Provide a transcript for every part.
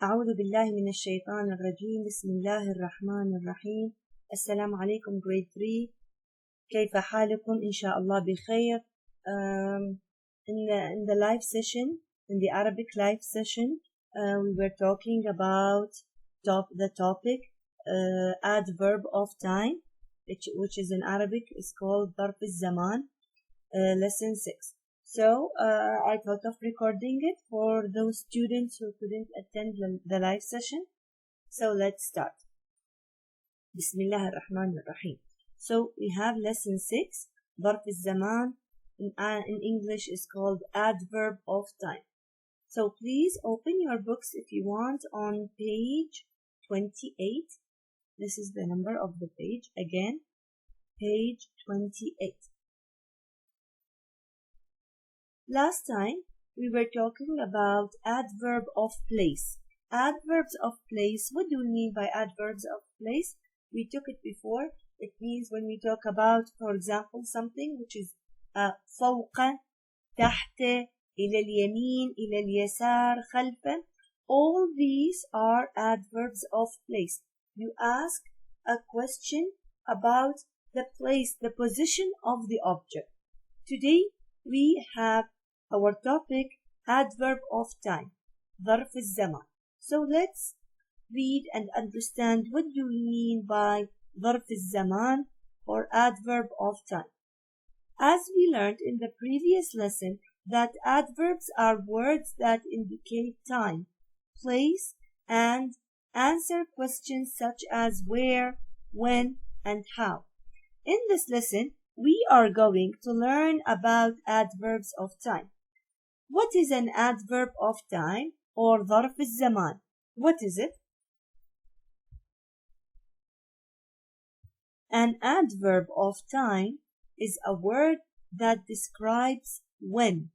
أعوذ بالله من الشيطان الرجيم بسم الله الرحمن الرحيم السلام عليكم grade 3 كيف حالكم إن شاء الله بخير in the live session in the Arabic live session we were talking about the topic adverb of time which is in Arabic is called ظرف الزمان lesson 6. So I thought of recording it for those students who couldn't attend the live session. So let's start. Bismillah ar-Rahman ar-Rahim. So we have lesson 6. ظرف الزمان in English is called adverb of time. So please open your books if you want on page 28. This is the number of the page again. Page 28. Last time we were talking about adverb of place. Adverbs of place. What do we mean by adverbs of place? We took it before. It means when we talk about, for example, something which is فوق, تحت, إلى اليمين, إلى اليسار, خلفا. All these are adverbs of place. You ask a question about the place, the position of the object. Today we have our topic adverb of time, ظرف الزمان. So let's read and understand what do we mean by ظرف الزمان or adverb of time. As we learned in the previous lesson that adverbs are words that indicate time, place, and answer questions such as where, when, and how. In this lesson, we are going to learn about adverbs of time. What is an adverb of time or ظرف الزمان? What is it? An adverb of time is a word that describes when,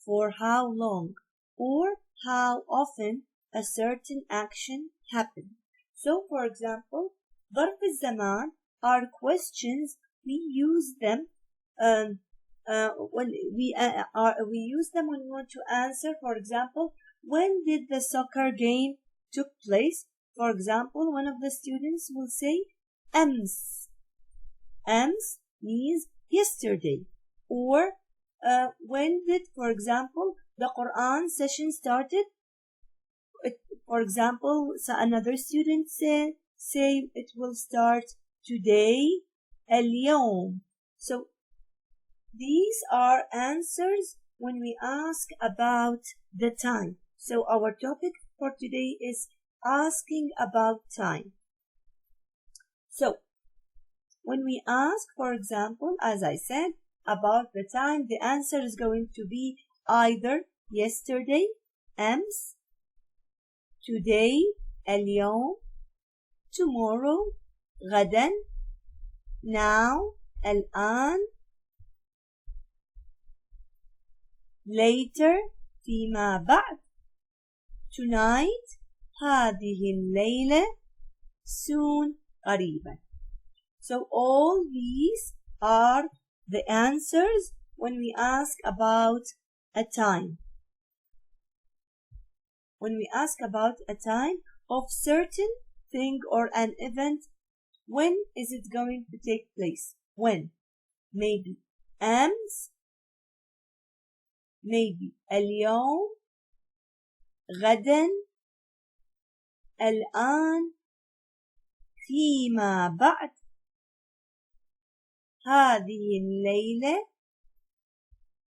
for how long, or how often a certain action happens. So, for example, ظرف الزمان are questions we use them when we use them when we want to answer. For example, when did the soccer game took place? For example, one of the students will say أمس. أمس means yesterday. Or when did, for example, the Quran session started? For example, so another student say it will start today, اليوم. So these are answers when we ask about the time. So our topic for today is asking about time. So when we ask, for example, as I said, about the time, the answer is going to be either yesterday, أمس, today, اليوم, tomorrow, غدا, now, الآن, later, فيما بعد, tonight, هذه الليلة, soon, قريبا. So all these are the answers when we ask about a time. When we ask about a time of certain thing or an event, when is it going to take place? When? Maybe أمس, maybe اليوم, غدا, الآن, فيما بعد, هذه الليلة,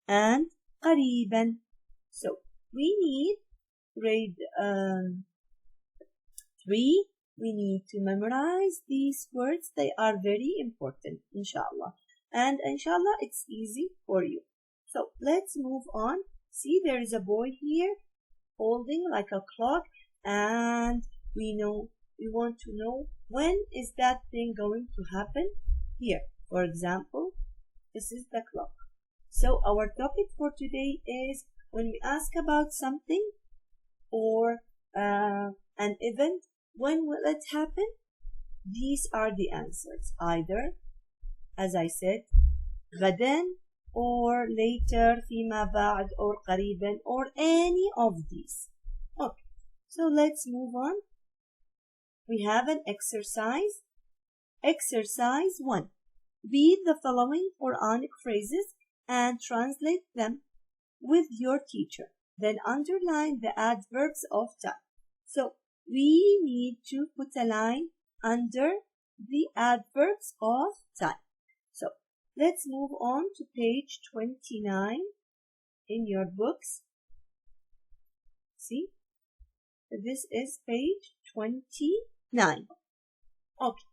and قريبا. So we need grade 3. We need to memorize these words. They are very important, inshallah. And inshallah, it's easy for you. So let's move on. See, there is a boy here holding like a clock, and we want to know when is that thing going to happen here. For example, this is the clock. So our topic for today is when we ask about something or an event, when will it happen? These are the answers. Either, as I said, غدا, or later, فيما بعد, or قريبا, or any of these. Okay. So let's move on. We have an exercise. Exercise 1. Read the following Quranic phrases and translate them with your teacher. Then underline the adverbs of time. So we need to put a line under the adverbs of time. So let's move on to page 29 in your books. See, this is page 29. Okay,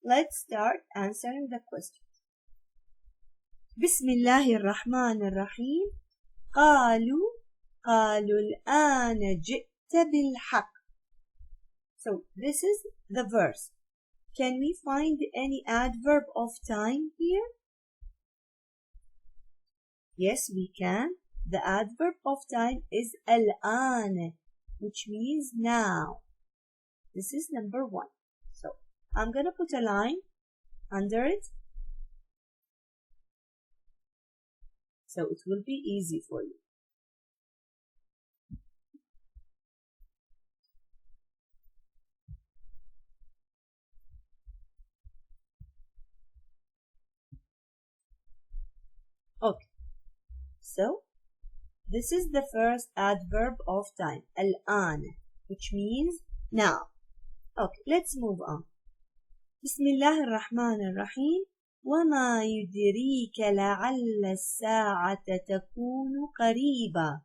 let's start answering the questions. بسم الله الرحمن الرحيم. قالوا الآن جئت بالحق. So this is the verse. Can we find any adverb of time here? Yes, we can. The adverb of time is الآن, which means now. This is number 1. So I'm going to put a line under it, so it will be easy for you. Okay, so this is the first adverb of time, الآن, which means now. Okay, let's move on. بسم الله الرحمن الرحيم. وما يدريك لعل الساعة تكون قريبا.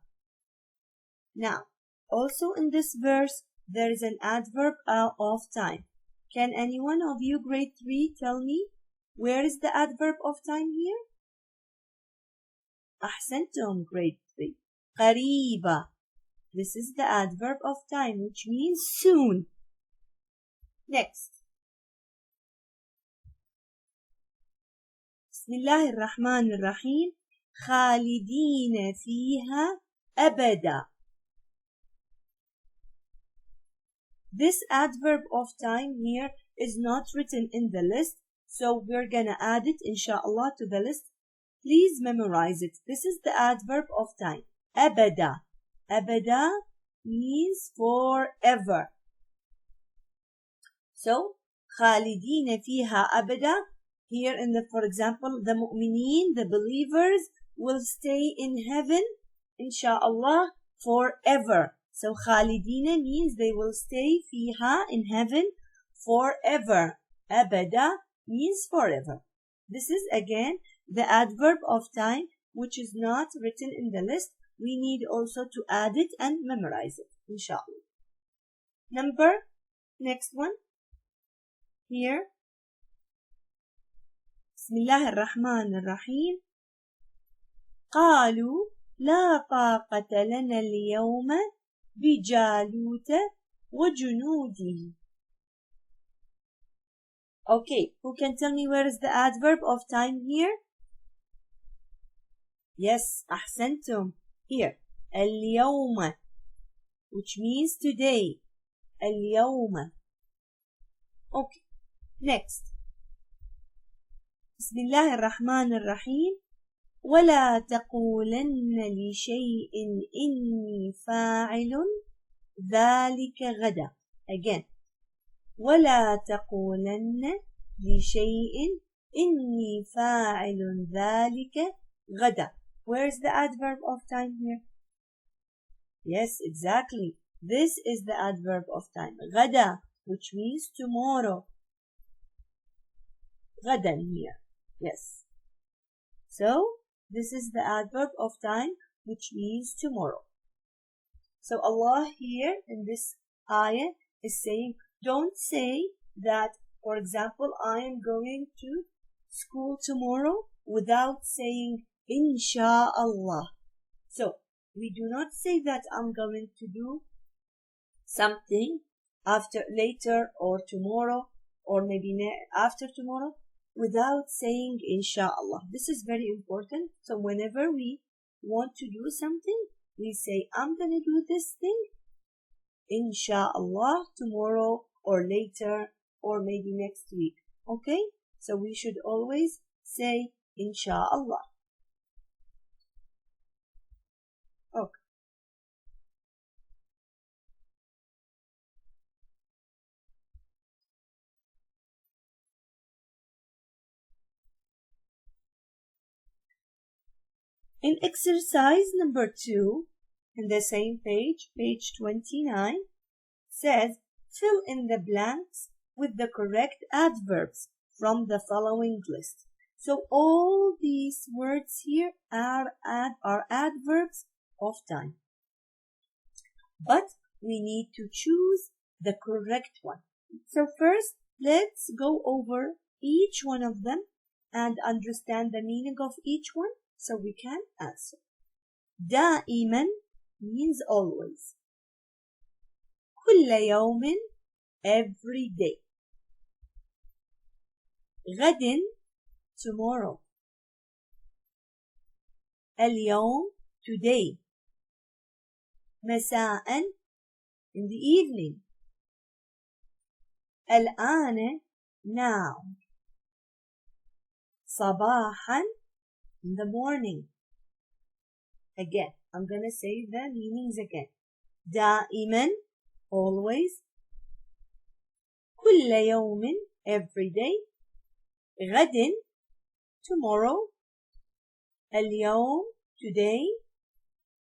Now, also in this verse, there is an adverb of time. Can any one of you, grade 3, tell me where is the adverb of time here? أحسنتم, grade 3. قريبا. This is the adverb of time, which means soon. Next. بسم الله الرحمن الرحيم. خالدين فيها أبدا. This adverb of time here is not written in the list, so we're gonna add it, inshallah, to the list. Please memorize it. This is the adverb of time. أبدا. أبدا means forever. So, خالدين فيها أبدا. Here in the, for example, the mu'mineen, the believers, will stay in heaven, inshallah, forever. So خالدين means they will stay فيها, in heaven, forever. أبدا means forever. This is again the adverb of time, which is not written in the list. We need also to add it and memorize it, inshallah. Next one. Here. بسم الله الرحمن الرحيم. قالوا لا طاقة لنا اليوم بجالوت وجنوده. Okay, who can tell me where is the adverb of time here? Yes, أحسنتم. Here, اليوم, which means today. اليوم. Okay, next. بسم الله الرحمن الرحيم. ولا تقولن لشيء إني فاعل ذلك غدا. Again. ولا تقولن لشيء إني فاعل ذلك غدا. Where's the adverb of time here? Yes, exactly. This is the adverb of time. غدا, which means tomorrow. غدا here. Yes. So, this is the adverb of time, which means tomorrow. So, Allah here in this ayah is saying, don't say that, for example, I am going to school tomorrow without saying, Insha'Allah. So, we do not say that I'm going to do something later or tomorrow or maybe after tomorrow without saying Insha'Allah. This is very important. So, whenever we want to do something, we say, I'm going to do this thing, Insha'Allah, tomorrow or later or maybe next week. Okay? So we should always say Insha'Allah. Okay. In exercise number 2, in the same page, page 29, says, fill in the blanks with the correct adverbs from the following list. So all these words here are adverbs of time. But we need to choose the correct one. So first, let's go over each one of them and understand the meaning of each one so we can answer. دائما means always. كل يوم every day. غد tomorrow. اليوم today. مساء in the evening. الآن now. صباحا in the morning. Again, I'm going to say the meanings again. دائما always. كل يوم every day. غد tomorrow. اليوم today.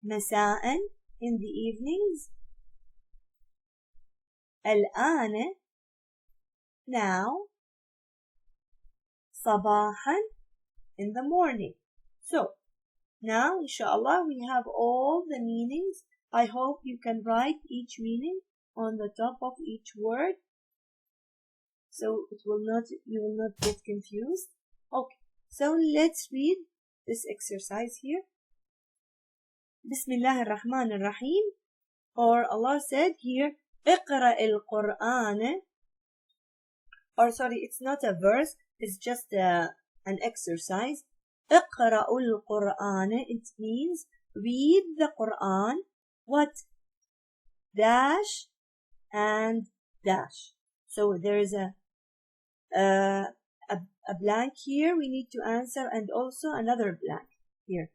مساء in the evenings. الآن now. صباحا in the morning. So now inshallah we have all the meanings. I hope you can write each meaning on the top of each word so you will not get confused. Okay, so let's read this exercise here. Bismillah ar-Rahman ar-Rahim. Or Allah said here, اقرأ القرآن. Or sorry, it's not a verse, it's just an exercise. اقرأ القرآن, it means read the Quran. What? Dash and dash. So there is a blank here we need to answer, and also another blank here.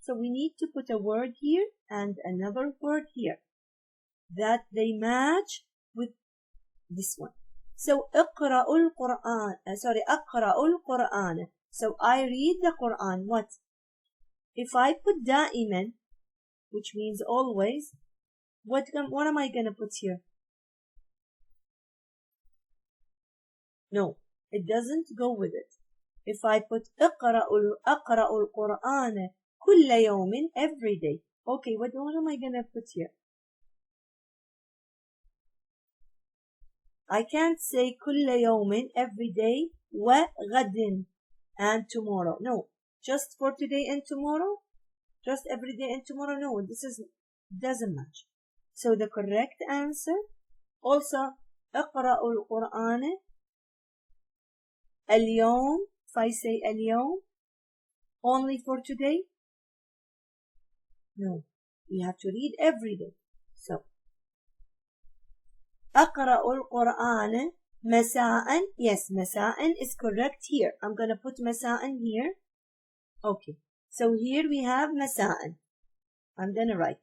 So we need to put a word here and another word here that they match with this one. So اقرأ القرآن. أقرأ القرآن. So I read the Quran. What? If I put دائما, which means always, what am I going to put here? No, it doesn't go with it. If I put أقرأ القرآن كل يوم every day. Okay, what am I going to put here? I can't say كل يوم every day وغد and tomorrow. No, just for today and tomorrow, just every day and tomorrow. No, doesn't match. So the correct answer also اقرأ القرآن اليوم. If I say اليوم only for today, no, you have to read every day. So أقرأ القرآن مساء. Yes, مساء is correct here. I'm going to put مساء here. Okay, so here we have مساء. I'm going to write.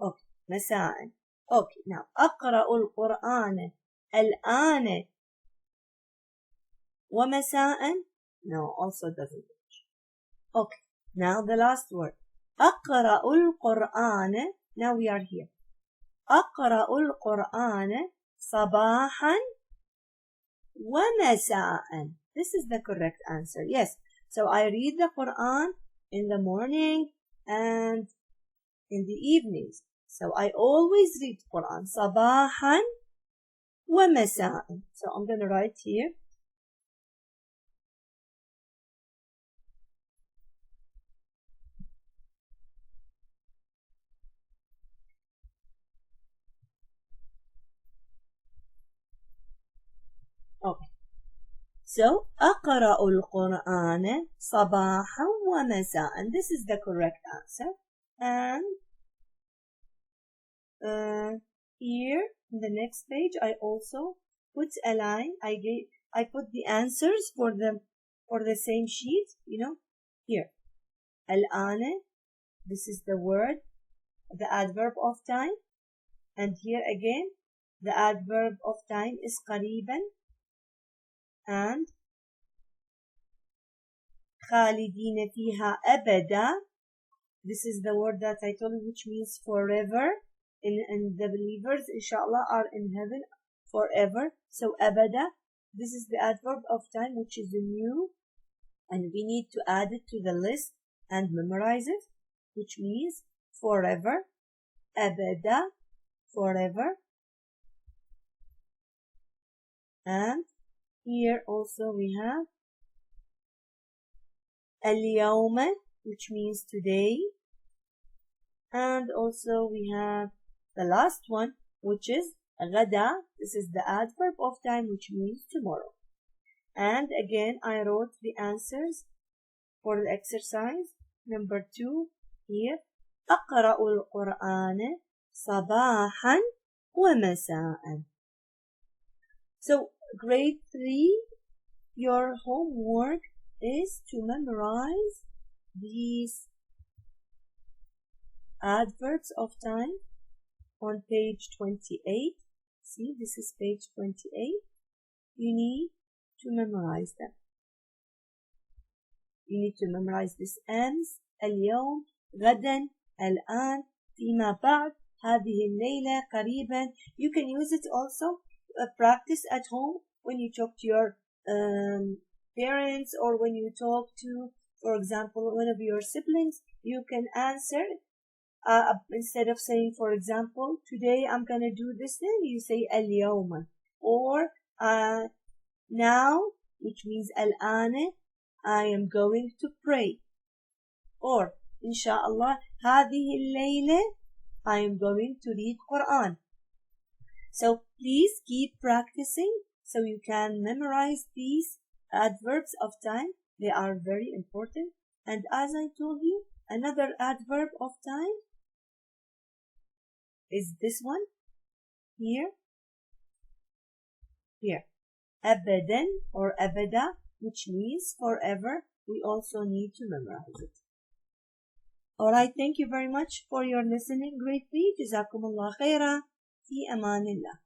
Okay, مساء. Okay, now أقرأ القرآن الآن ومساء. No, also doesn't match. Okay, now the last word. أقرأ القرآن. Now we are here. أقرأ القرآن صباحا ومساء. This is the correct answer. Yes, so I read the Quran in the morning and in the evenings. So I always read Quran صباحا ومساء. So I'm going to write here. Okay. So أقرأ القرآن صباحا ومساء. This is the correct answer. And here in the next page I also put a line. I put the answers for the or the same sheet, here. الآن, this is the word, the adverb of time. And here again, the adverb of time is قريبا. And خالدين فيها أبدا. This is the word that I told you, which means forever. And the believers, inshallah, are in heaven forever. So أبدا, this is the adverb of time, which is new. And we need to add it to the list and memorize it, which means forever. أبدا, forever. And here also we have اليوم, which means today. And also we have the last one, which is غدا. This is the adverb of time, which means tomorrow. And again, I wrote the answers for the exercise. Number 2 here. أقرأ القرآن صباحا ومساء. So grade 3, your homework is to memorize these adverbs of time on page 28. See, this is page 28. You need to memorize them. You need to memorize this أمس, اليوم, غدا, الآن, فيما بعد, هذه الليلة, قريبا. You can use it also practice at home when you talk to your parents, or when you talk to, for example, one of your siblings. You can answer instead of saying, for example, today I'm gonna do this thing, you say اليوم. Or now, which means الآن, I am going to pray. Or inshallah, هذه الليلة, I am going to read Quran. So please keep practicing so you can memorize these adverbs of time. They are very important. And as I told you, another adverb of time is this one here. Here. أبدا or أبدا, which means forever. We also need to memorize it. Alright, thank you very much for your listening. Grade 3. جزاكم الله خيرا. في أمان الله.